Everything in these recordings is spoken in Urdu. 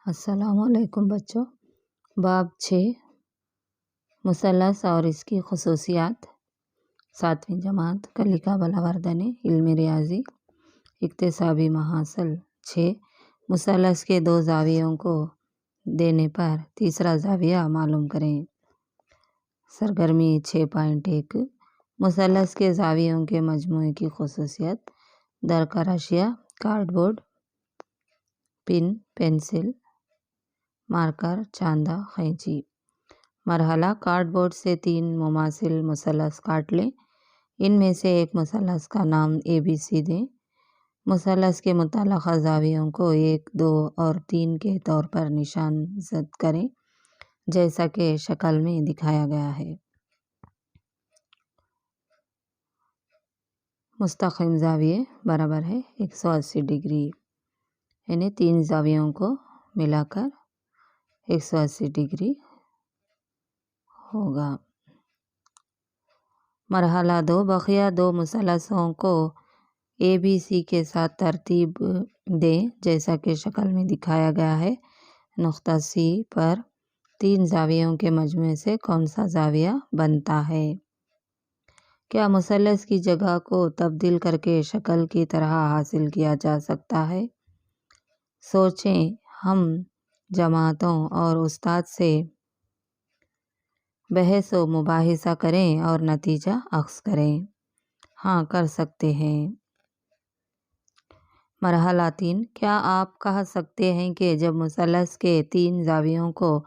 السلام علیکم بچوں۔ باب 6 مثلث اور اس کی خصوصیات، 7ویں جماعت کلیکا بلاوردھنے علم ریاضی اکتسابی محاصل 6 مثلث کے دو زاویوں کو دینے پر تیسرا زاویہ معلوم کریں۔ سرگرمی 6.1 مثلث کے زاویوں کے مجموعے کی خصوصیت، درکار اشیاء، کارڈ بورڈ، پن، پنسل، مارکر، چاندہ، قینچی۔ مرحلہ، کارڈ بورڈ سے 3 مماثل مثلث کاٹ لیں۔ ان میں سے ایک مثلث کا نام ABC دیں۔ مثلث کے متعلقہ زاویوں کو 1، 2 اور 3 کے طور پر نشان زد کریں، جیسا کہ شکل میں دکھایا گیا ہے۔ مستقیم زاویے برابر ہے 180 ڈگری، یعنی 3 زاویوں کو ملا کر 180 ڈگری ہوگا۔ مرحلہ 2، بقیہ 2 مثلثوں کو ABC کے ساتھ ترتیب دیں، جیسا کہ شکل میں دکھایا گیا ہے۔ نقطہ C پر 3 زاویوں کے مجموعے سے کون سا زاویہ بنتا ہے؟ کیا مثلث کی جگہ کو تبدیل کر کے شکل کی طرح حاصل کیا جا سکتا ہے؟ سوچیں، ہم جماعتوں اور استاد سے بحث و مباحثہ کریں اور نتیجہ اخذ کریں۔ ہاں، کر سکتے ہیں۔ مرحلہ 3، کیا آپ کہہ سکتے ہیں کہ جب مثلث کے 3 زاویوں کو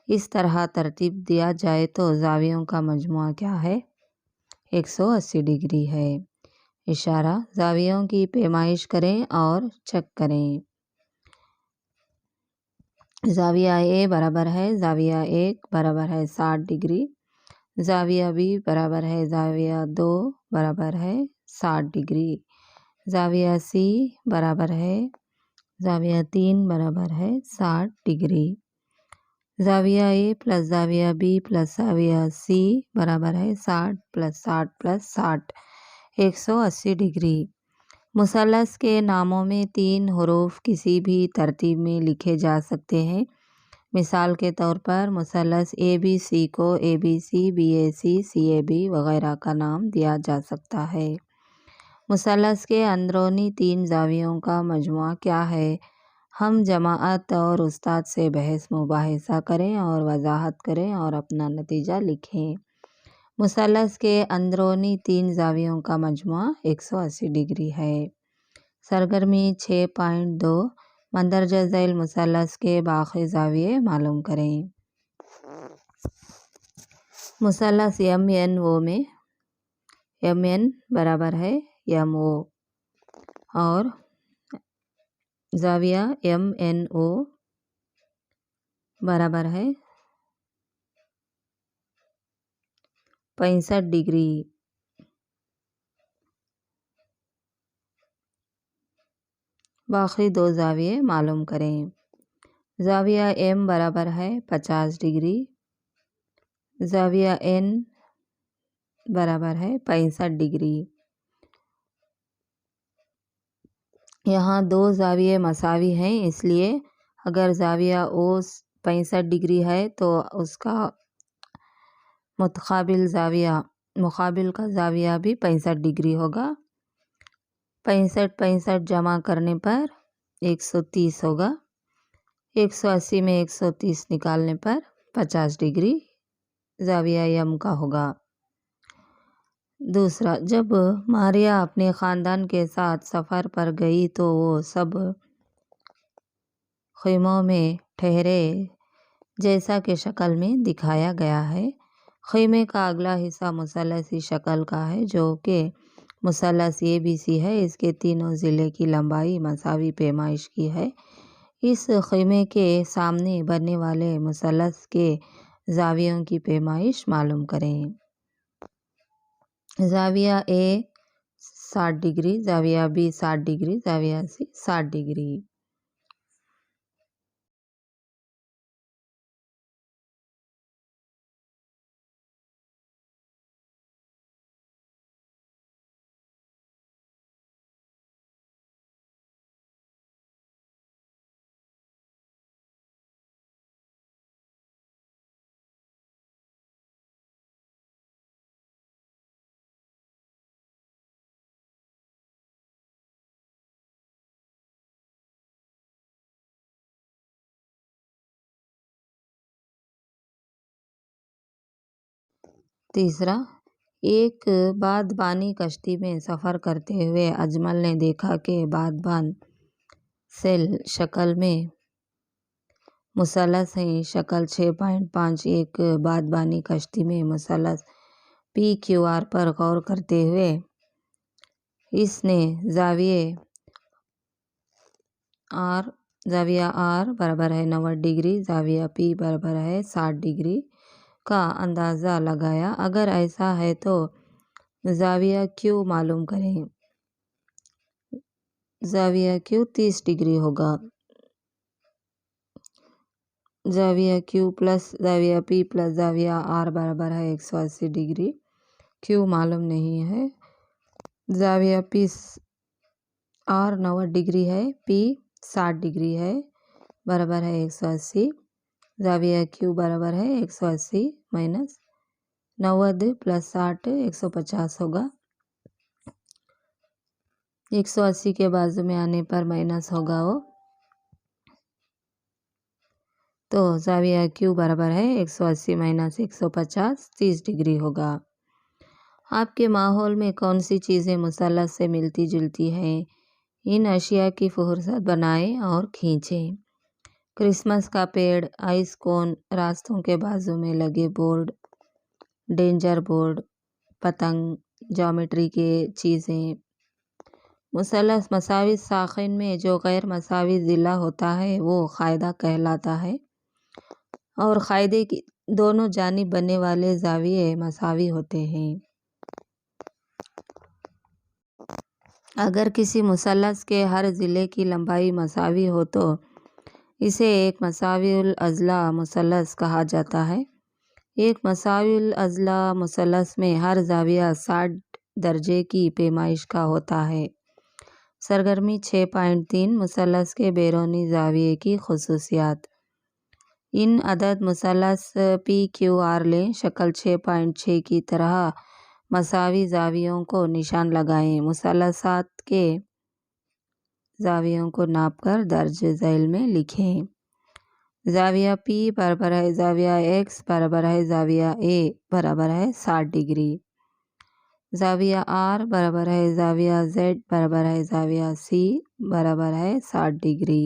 اس طرح ترتیب دیا جائے تو زاویوں کا مجموعہ کیا ہے؟ 180 ڈگری ہے۔ اشارہ، زاویوں کی پیمائش کریں اور چیک کریں۔ زاویہ A برابر ہے زاویہ 1 برابر ہے 60 ڈگری، زاویہ B برابر ہے زاویہ 2 برابر ہے 60 ڈگری، زاویہ C برابر ہے زاویہ 3 برابر ہے 60 ڈگری، زاویہ A پلس زاویہ B پلس زاویہ C برابر ہے 60 پلس 60 پلس 60، 180 ڈگری۔ مثلث کے ناموں میں 3 حروف کسی بھی ترتیب میں لکھے جا سکتے ہیں۔ مثال کے طور پر مثلث ABC کو ABC، BAC، CAB وغیرہ کا نام دیا جا سکتا ہے۔ مثلث کے اندرونی 3 زاویوں کا مجموعہ کیا ہے؟ ہم جماعت اور استاد سے بحث مباحثہ کریں اور وضاحت کریں اور اپنا نتیجہ لکھیں۔ مثلث کے اندرونی 3 زاویوں کا مجموعہ 180 ڈگری ہے۔ سرگرمی 6.2 مندرجہ ذیل مثلث کے باقی زاویے معلوم کریں۔ مثلث MNO میں MN برابر ہے MO اور زاویہ MNO برابر ہے 65 ڈگری۔ باقی 2 زاویے معلوم کریں۔ زاویہ M برابر ہے 50 ڈگری، زاویہ N برابر ہے 65 ڈگری۔ یہاں 2 زاویے مساوی ہیں، اس لیے اگر زاویہ O 65 ڈگری ہے تو اس کا مقابل کا زاویہ بھی 65 ڈگری ہوگا۔ 65 جمع کرنے پر 130 ہوگا۔ 180 میں 130 نکالنے پر 50 ڈگری زاویہ M کا ہوگا۔ دوسرا، جب ماریہ اپنے خاندان کے ساتھ سفر پر گئی تو وہ سب خیموں میں ٹھہرے، جیسا کہ شکل میں دکھایا گیا ہے۔ خیمے کا اگلا حصہ مثلثی شکل کا ہے، جو کہ مثلث ABC ہے۔ اس کے تینوں ضلع کی لمبائی مساوی پیمائش کی ہے۔ اس خیمے کے سامنے بننے والے مثلث کے زاویوں کی پیمائش معلوم کریں۔ زاویہ A 60 ڈگری، زاویہ B 60 ڈگری، زاویہ C 60 ڈگری۔ تیسرا، ایک بادبانی کشتی میں سفر کرتے ہوئے اجمل نے دیکھا کہ بادبان سیل شکل میں مثلث ہیں۔ شکل 6.5 ایک بادبانی کشتی میں مثلث PQR پر غور کرتے ہوئے اس نے زاویہ R برابر ہے 90 ڈگری، زاویہ P برابر ہے 60 ڈگری کا اندازہ لگایا۔ اگر ایسا ہے تو زاویہ Q معلوم کریں۔ زاویہ Q 30 ڈگری ہوگا۔ زاویہ Q پلس زاویہ P پلس زاویہ R برابر ہے 180 ڈگری۔ Q معلوم نہیں ہے۔ زاویہ P R 90 ڈگری ہے، P 60 ڈگری ہے، برابر ہے 180۔ زاویہ Q برابر ہے 180 مائنس 90 پلس 60 150 ہوگا۔ 180 کے بازو میں آنے پر مائنس ہوگا وہ، تو زاویہ Q برابر ہے 180 مائنس 150 30 ڈگری ہوگا۔ آپ کے ماحول میں کون سی چیزیں مثلث سے ملتی جلتی ہیں؟ ان اشیاء کی فہرست بنائیں اور کھینچیں۔ کرسمس کا پیڑ، آئس کون، راستوں کے بازو میں لگے بورڈ، ڈینجر بورڈ، پتنگ، جیومیٹری کے چیزیں۔ مثلث مساوی ساخن میں جو غیر مساوی ضلع ہوتا ہے وہ قاعدہ کہلاتا ہے، اور قاعدے کی دونوں جانب بننے والے زاویے مساوی ہوتے ہیں۔ اگر کسی مثلث کے ہر ضلع کی لمبائی مساوی ہو تو اسے ایک مساوی الاضلاع مثلث کہا جاتا ہے۔ ایک مساوی الاضلاع مثلث میں ہر زاویہ 60 درجے کی پیمائش کا ہوتا ہے۔ سرگرمی 6.3 مثلث کے بیرونی زاویے کی خصوصیات۔ ان عدد مثلث PQR لیں، شکل 6.6 کی طرح مساوی زاویوں کو نشان لگائیں۔ مثلثات کے زاویوں کو ناپ کر درج ذیل میں لکھیں۔ زاویہ P برابر ہے زاویہ X برابر ہے زاویہ A برابر ہے 60 ڈگری۔ زاویہ R برابر ہے زاویہ Z برابر ہے زاویہ C برابر ہے 60 ڈگری۔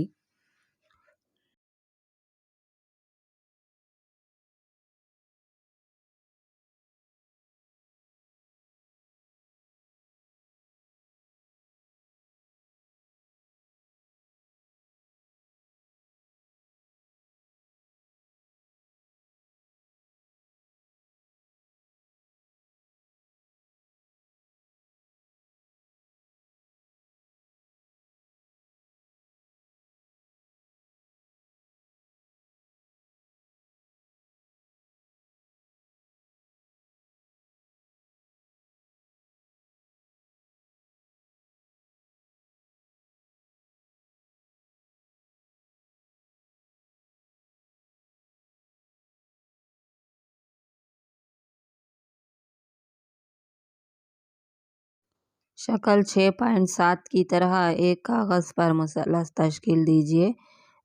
شکل 6.7 کی طرح ایک کاغذ پر مثلث تشکیل دیجیے۔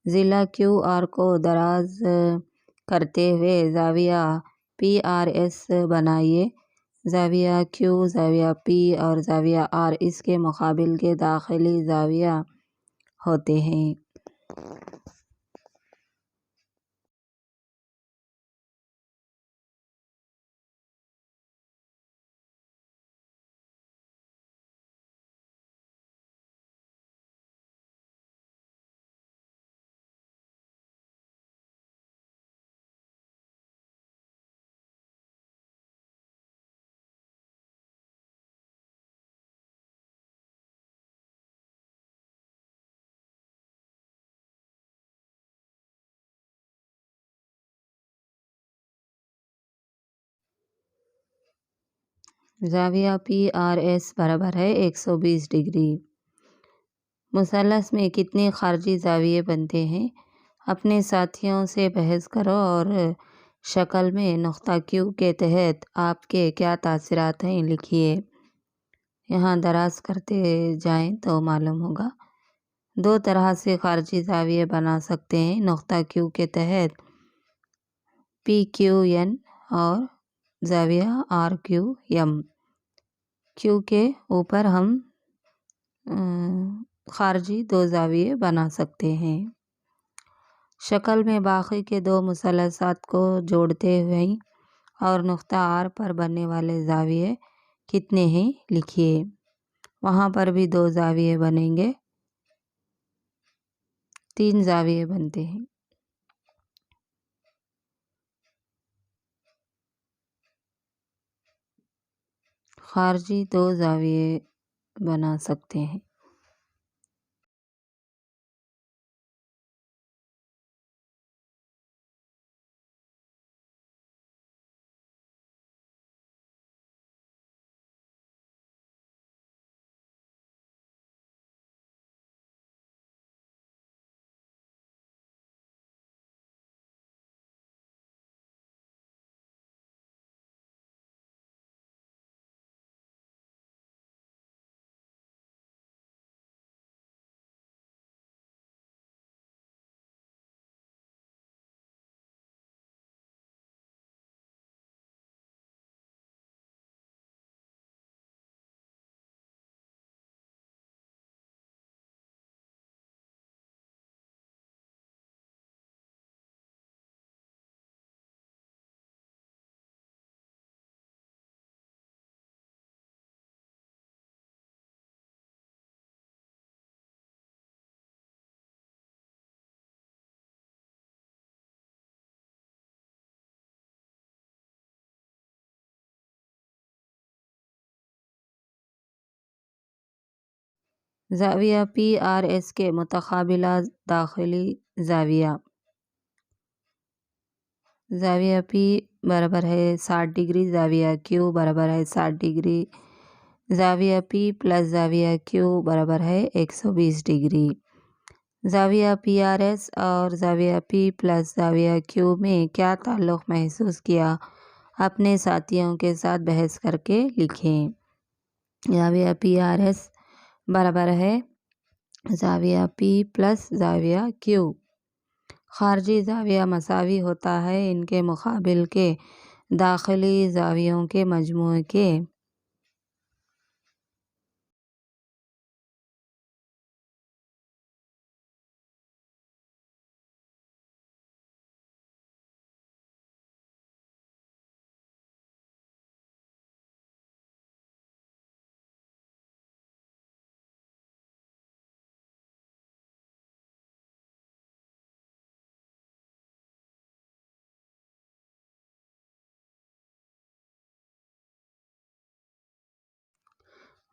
ضلع QR کو دراز کرتے ہوئے زاویہ PRS بنائیے۔ زاویہ Q، زاویہ P اور زاویہ R اس کے مقابل کے داخلی زاویہ ہوتے ہیں۔ زاویہ PRS برابر ہے 120 ڈگری۔ مثلث میں کتنے خارجی زاویے بنتے ہیں؟ اپنے ساتھیوں سے بحث کرو اور شکل میں نقطہ Q کے تحت آپ کے کیا تاثرات ہیں لکھیے۔ یہاں دراز کرتے جائیں تو معلوم ہوگا۔ دو طرح سے خارجی زاویے بنا سکتے ہیں، نقطہ Q کے تحت PQN اور زاویہ آر کیو ایم، کیو کے اوپر ہم خارجی دو زاویے بنا سکتے ہیں۔ شکل میں باقی کے دو مثلثات کو جوڑتے ہوئے اور نقطہ آر پر بننے والے زاویے کتنے ہیں لکھیے۔ وہاں پر بھی دو زاویے بنیں گے، 3 زاویے بنتے ہیں۔ خارجی دو زاویے بنا سکتے ہیں۔ زاویہ پی آر ایس کے متقابلہ داخلی زاویہ، زاویہ پی برابر ہے 60 ڈگری، زاویہ کیو برابر ہے 60 ڈگری، زاویہ پی پلس زاویہ کیو برابر ہے 120 ڈگری۔ زاویہ پی آر ایس اور زاویہ پی پلس زاویہ کیو میں کیا تعلق محسوس کیا، اپنے ساتھیوں کے ساتھ بحث کر کے لکھیں۔ زاویہ پی آر ایس برابر ہے زاویہ پی پلس زاویہ کیو۔ خارجی زاویہ مساوی ہوتا ہے ان کے مقابل کے داخلی زاویوں کے مجموعے کے۔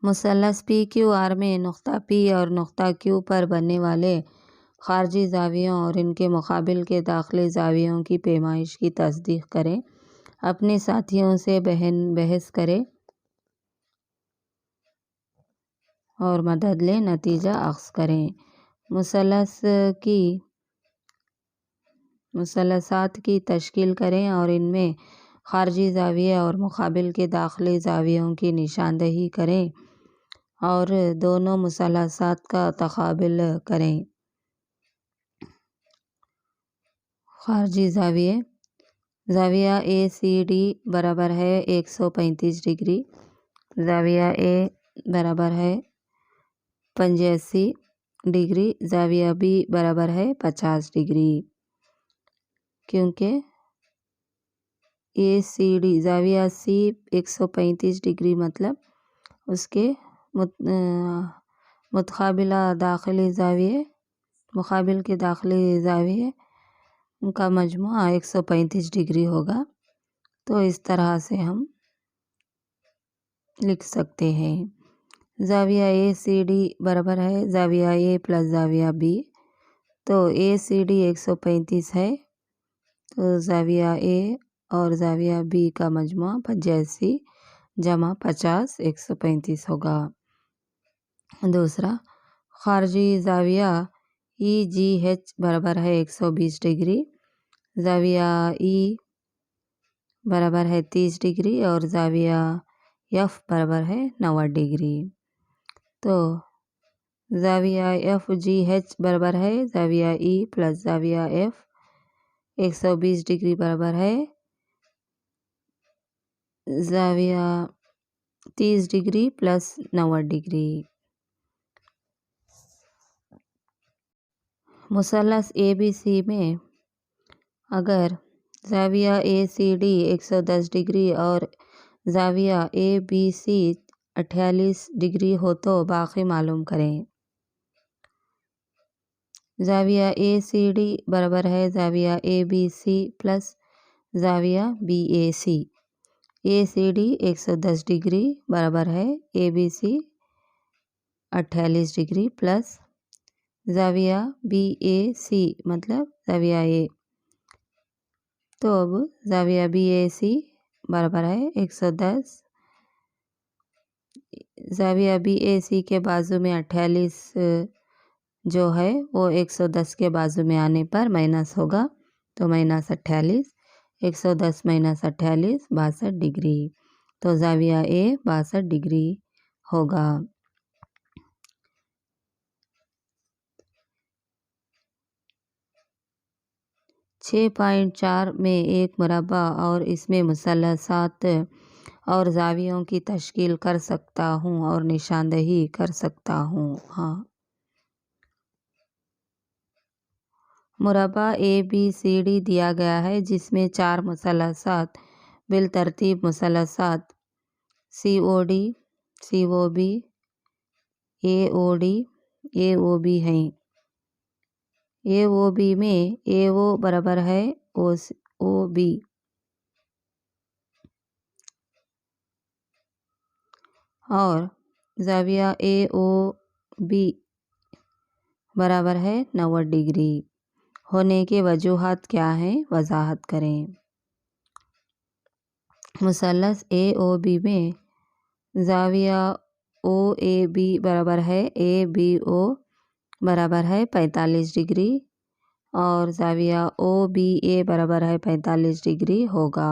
مثلث پی کیو آر میں نقطہ پی اور نقطہ کیو پر بننے والے خارجی زاویوں اور ان کے مقابل کے داخلی زاویوں کی پیمائش کی تصدیق کریں، اپنے ساتھیوں سے بحث کریں اور مدد لیں، نتیجہ اخذ کریں۔ مثلثات کی تشکیل کریں اور ان میں خارجی زاویے اور مقابل کے داخلی زاویوں کی نشاندہی کریں اور دونوں مثلثات کا تقابل کریں۔ خارجی زاویے، زاویہ اے سی ڈی برابر ہے 135 ڈگری، زاویہ اے برابر ہے 85 ڈگری، زاویہ بی برابر ہے 50 ڈگری۔ کیونکہ اے سی ڈی زاویہ سی 135 ڈگری مطلب اس کے مقابل کے داخلی زاویے کا مجموعہ 135 ڈگری ہوگا، تو اس طرح سے ہم لکھ سکتے ہیں۔ زاویہ اے سی ڈی برابر ہے زاویہ اے پلس زاویہ بی، تو اے سی ڈی 135 ہے، تو زاویہ اے اور زاویہ بی کا مجموعہ 85 جمع 50 135 ہوگا۔ دوسرا، خارجی زاویہ ای جی ایچ برابر ہے 120 ڈگری، زاویہ ای برابر ہے 30 ڈگری اور زاویہ ایف برابر ہے 90 ڈگری۔ تو زاویہ ایف جی ایچ برابر ہے زاویہ ای پلس زاویہ ایف 120 ڈگری برابر ہے زاویہ 30 ڈگری پلس 90 ڈگری۔ مثلث اے بی سی میں اگر زاویہ اے سی ڈی 110 ڈگری اور زاویہ اے بی سی 48 ڈگری ہو تو باقی معلوم کریں۔ زاویہ اے سی ڈی برابر ہے زاویہ اے بی سی پلس زاویہ B A C. A C D 110 degree برابر ہے A B C 48 degree plus زاویہ بی اے سی مطلب زاویہ اے۔ تو اب زاویہ بی اے سی برابر ہے 110، زاویہ بی اے سی کے بازو میں 48 جو ہے وہ 110 کے بازو میں آنے پر مائنس ہوگا، تو -48، 110 - 48 62 ڈگری، تو زاویہ اے 62 ڈگری ہوگا۔ 6.4 میں ایک مربع اور اس میں مثلثات اور زاویوں کی تشکیل کر سکتا ہوں اور نشاندہی کر سکتا ہوں۔ ہاں، مربع اے بی سی ڈی دیا گیا ہے جس میں 4 مثلثات بالترتیب مثلثات سی او ڈی، سی او بی، اے او ڈی، اے او بی ہیں۔ اے او بی میں اے او برابر ہے او بی اور زاویہ اے او بی برابر ہے 90 ڈگری ہونے کے وجوہات کیا ہیں، وضاحت کریں۔ مثلث اے او بی میں زاویہ او اے بی برابر ہے اے بی او برابر ہے 45 ڈگری اور زاویہ او بی اے برابر ہے 45 ڈگری ہوگا۔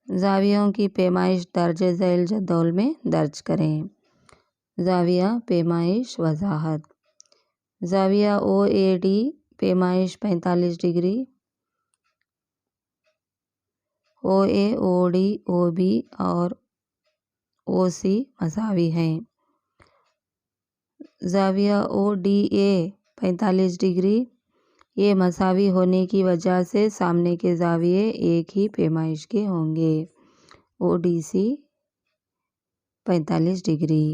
زاویوں کی پیمائش درج ذیل جدول میں درج کریں۔ زاویہ پیمائش وضاحت: زاویہ او اے ڈی پیمائش 45 ڈگری، او اے، او ڈی، او بی اور او سی مساوی ہیں۔ زاویہ او ڈی اے 45 ڈگری، یہ مساوی ہونے کی وجہ سے سامنے کے زاویے ایک ہی پیمائش کے ہوں گے۔ O D C 45 degree.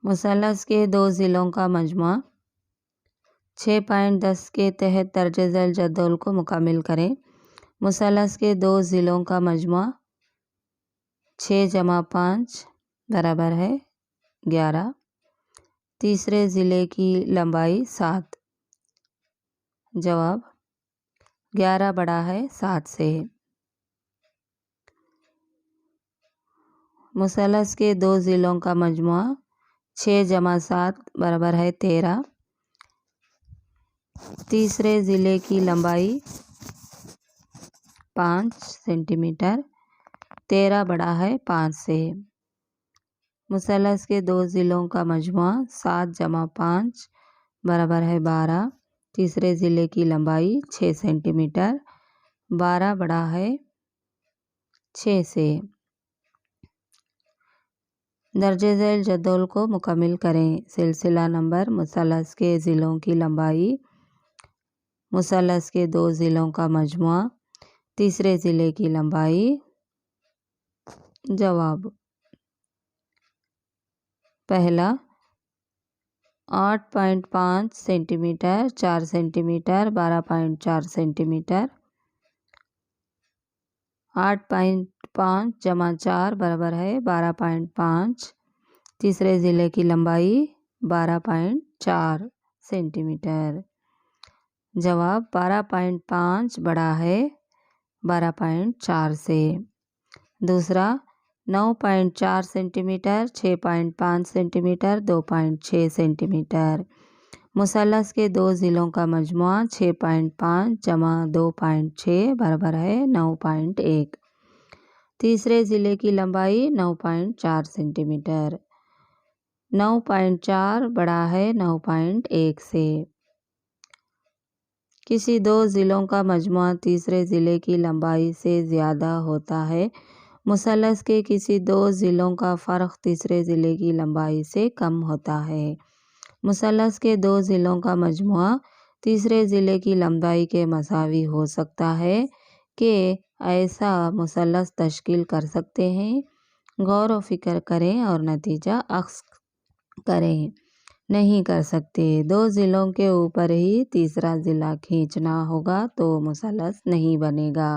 مثلث کے دو ضلعوں کا مجموعہ 6.10 کے تحت درج ذیل جدول کو مکمل کریں۔ مثلث کے دو ضلعوں کا مجموعہ 6 + 5 برابر ہے 11۔ تیسرے ضلع کی لمبائی 7۔ جواب: 11 بڑا ہے 7 سے۔ مثلث کے دو ضلعوں کا مجموعہ 6 جمع 7 برابر ہے 13۔ تیسرے ضلع کی لمبائی 5 سینٹی میٹر، 13 بڑا ہے 5 سے۔ مثلث کے دو ضلعوں کا مجموعہ 7 جمع 5 برابر ہے 12۔ تیسرے ضلع کی لمبائی 6 سینٹی میٹر، 12 بڑا ہے 6 سے۔ درج ذیل جدول کو مکمل کریں۔ سلسلہ نمبر: مثلث کے ضلعوں کی لمبائی، مثلث کے دو ضلعوں کا مجموعہ، تیسرے ضلع کی لمبائی۔ جواب: پہلا 8.5 centimetre, 4 centimetre, 12.4 centimetre. 8.5 جمع 4 برابر ہے 12.5۔ تیسرے ضلع کی لمبائی 12.4 سینٹی میٹر۔ جواب: 12.5 بڑا ہے 12.4 سے۔ دوسرا 9.4 centimetre, 6.5 centimetre, 2.6 centimetre. مثلث کے دو ضلعوں کا مجموعہ 6.5 جمع 2.6 برابر ہے 9.1۔ تیسرے ضلع کی لمبائی 9.4 سینٹی میٹر۔ 9.4 بڑا ہے 9.1 سے۔ کسی دو ضلعوں کا مجموعہ تیسرے ضلع کی لمبائی سے زیادہ ہوتا ہے۔ مثلث کے کسی دو ضلعوں کا فرق تیسرے ضلع کی لمبائی سے کم ہوتا ہے۔ مثلث کے دو ضلعوں کا مجموعہ تیسرے ضلع کی لمبائی کے مساوی ہو سکتا ہے کہ ایسا مثلث تشکیل کر سکتے ہیں۔ غور و فکر کریں اور نتیجہ اخذ کریں۔ نہیں کر سکتے۔ دو ضلعوں کے اوپر ہی تیسرا ضلع کھینچنا ہوگا تو مثلث نہیں بنے گا۔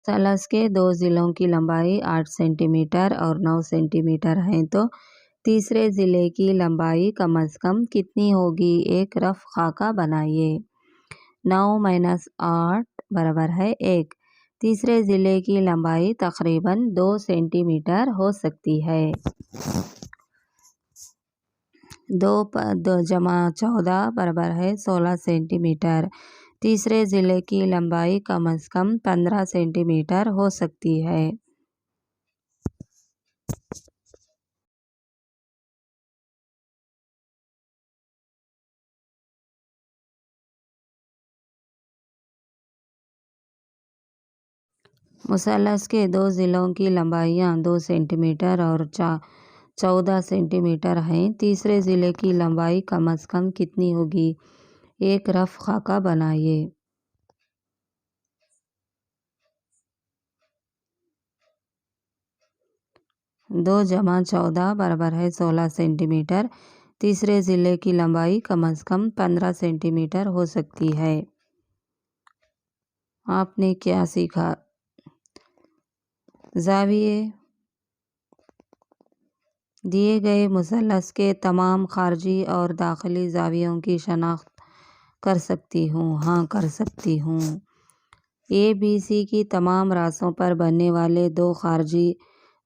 مثلث کے دو ضلعوں کی لمبائی 8 سینٹی میٹر اور 9 سینٹی میٹر ہے تو تیسرے ضلع کی لمبائی کم از کم کتنی ہوگی؟ ایک رف خاکہ بنائیے۔ 9 - 8 برابر ہے 1۔ تیسرے ضلع کی لمبائی تقریباً 2 سینٹی میٹر ہو سکتی ہے۔ 2 جمع 14 برابر ہے 16 سینٹی میٹر۔ تیسرے ضلع کی لمبائی کم از کم 15 سینٹی میٹر ہو سکتی ہے۔ مثلث کے دو ضلعوں کی لمبائیاں 2 سینٹی میٹر اور 14 سینٹی میٹر ہیں۔ تیسرے ضلع کی لمبائی کم از کم کتنی ہوگی؟ ایک رف خاکہ بنائیے۔ 2 جمع 14 برابر ہے 16 سینٹی میٹر۔ تیسرے ضلع کی لمبائی کم از کم 15 سینٹی میٹر ہو سکتی ہے۔ آپ نے کیا سیکھا؟ زاویے دیے گئے مثلث کے تمام خارجی اور داخلی زاویوں کی شناخت کر سکتی ہوں؟ ہاں، کر سکتی ہوں۔ ABC کی تمام راسوں پر بننے والے دو خارجی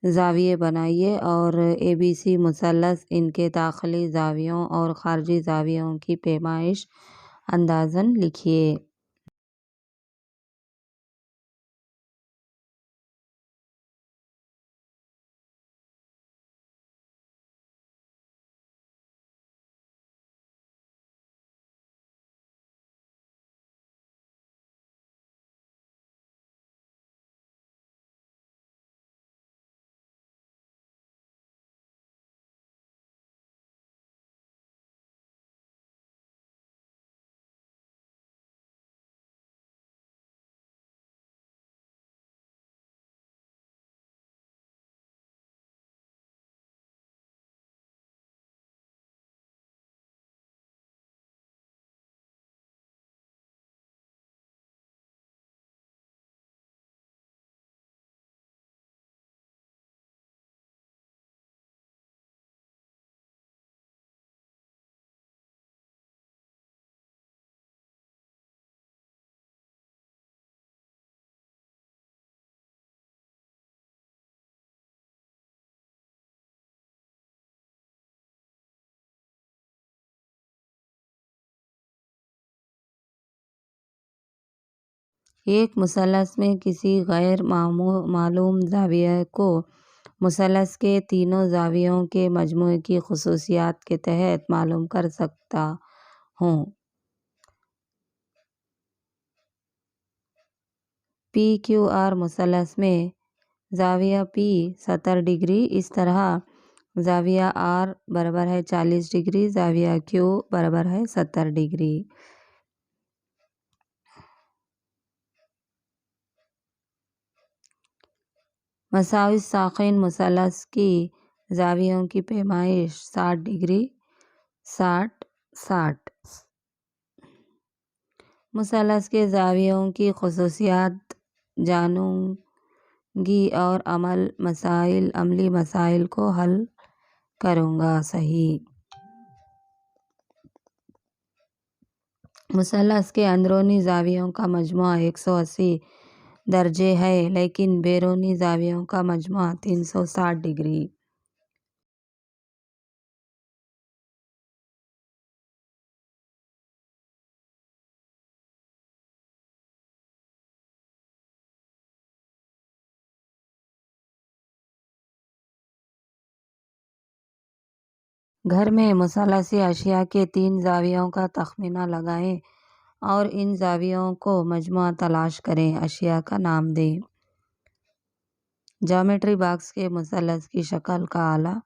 زاویے بنائیے اور ABC مثلث ان کے داخلی زاویوں اور خارجی زاویوں کی پیمائش اندازاً لکھیے۔ ایک مثلث میں کسی غیر معلوم زاویہ کو مثلث کے تینوں زاویوں کے مجموعے کی خصوصیات کے تحت معلوم کر سکتا ہوں۔ پی کیو آر مثلث میں زاویہ پی 70 ڈگری، اس طرح زاویہ آر برابر ہے 40 ڈگری، زاویہ کیو برابر ہے 70 ڈگری۔ مساوی ساقین مثلث کی زاویوں کی پیمائش 60 ڈگری 60۔ مثلث کے زاویوں کی خصوصیات جانوں گی اور عملی مسائل کو حل کروں گا۔ صحیح۔ مثلث کے اندرونی زاویوں کا مجموعہ 180 درجے ہے، لیکن بیرونی زاویوں کا مجموعہ 360 ڈگری۔ گھر میں مثلثی اشیاء کے 3 زاویوں کا تخمینہ لگائیں اور ان زاویوں کو مجموعہ تلاش کریں۔ اشیاء کا نام دیں۔ جیومیٹری باکس کے مثلث کی شکل کا اعلیٰ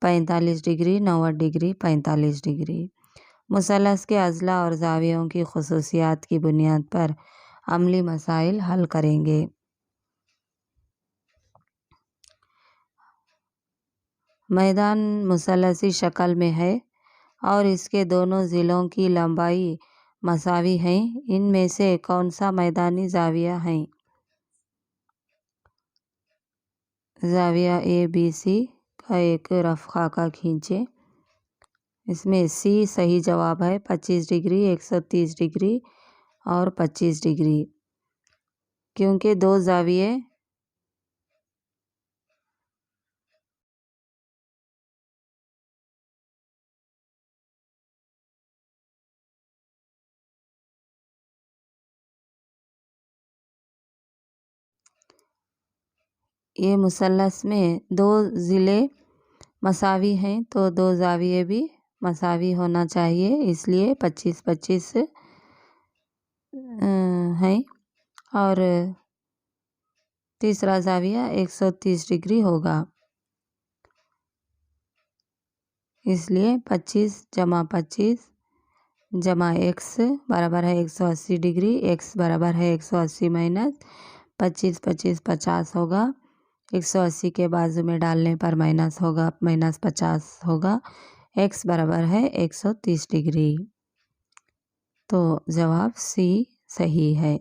45 ڈگری 90 ڈگری 45 ڈگری۔ مثلث کے اضلاع اور زاویوں کی خصوصیات کی بنیاد پر عملی مسائل حل کریں گے۔ میدان مثلثی شکل میں ہے اور اس کے دونوں ضلعوں کی لمبائی مساوی ہیں۔ ان میں سے کون سا میدانی زاویہ ہے؟ زاویہ اے بی سی کا ایک رف خاکہ کھینچیں۔ اس میں سی صحیح جواب ہے۔ 25 ڈگری 130 ڈگری اور 25 ڈگری، کیونکہ دو زاویے یہ مثلث میں دو ضلع مساوی ہیں تو دو زاویے بھی مساوی ہونا چاہیے، اس لیے 25-25 ہیں اور تیسرا زاویہ 130 ڈگری ہوگا، اس لیے 25 جمع 25 جمع ایکس برابر ہے 180 ڈگری، ایکس برابر ہے 180 مائنس 25 25 50 ہوگا، 180 کے بازو میں ڈالنے پر مائنس ہوگا، مائنس 50 ہوگا، ایکس برابر ہے 130 ڈگری۔ تو جواب سی صحیح ہے۔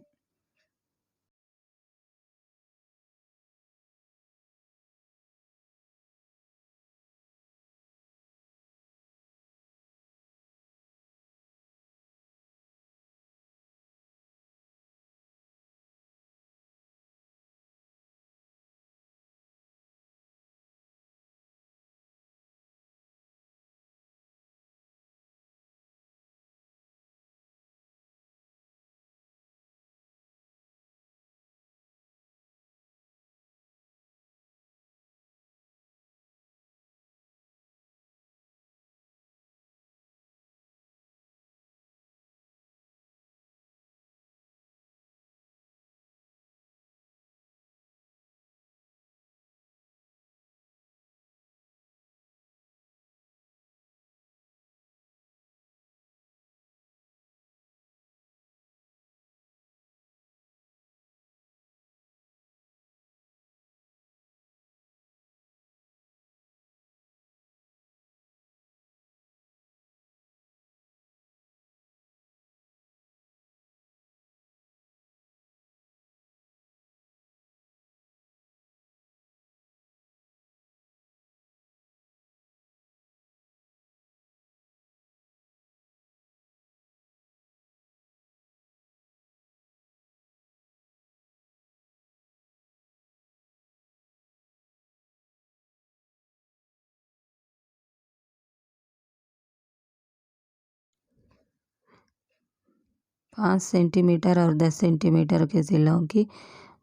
5 سینٹی میٹر اور 10 سینٹی میٹر کے ضلعوں کی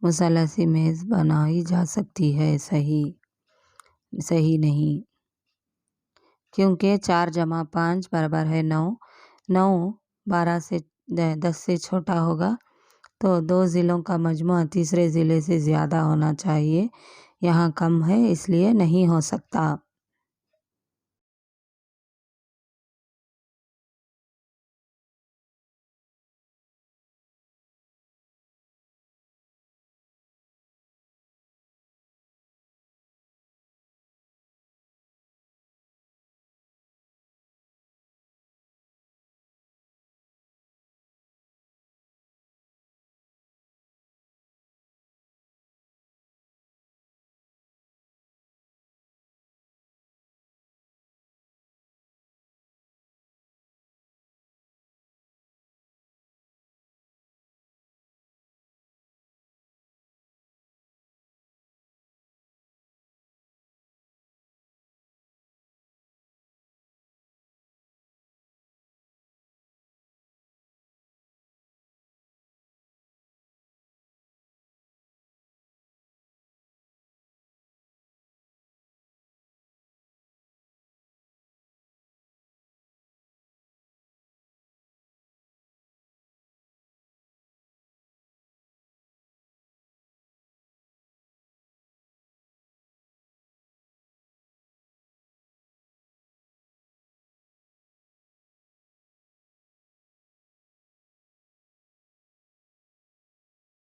مثلثی میز بنائی جا سکتی ہے۔ صحیح نہیں، کیونکہ 4 جمع 5 برابر ہے 9۔ 9 10 سے چھوٹا ہوگا تو 2 ضلعوں کا مجموعہ تیسرے ضلع سے زیادہ ہونا چاہیے، یہاں کم ہے اس لیے نہیں ہو سکتا۔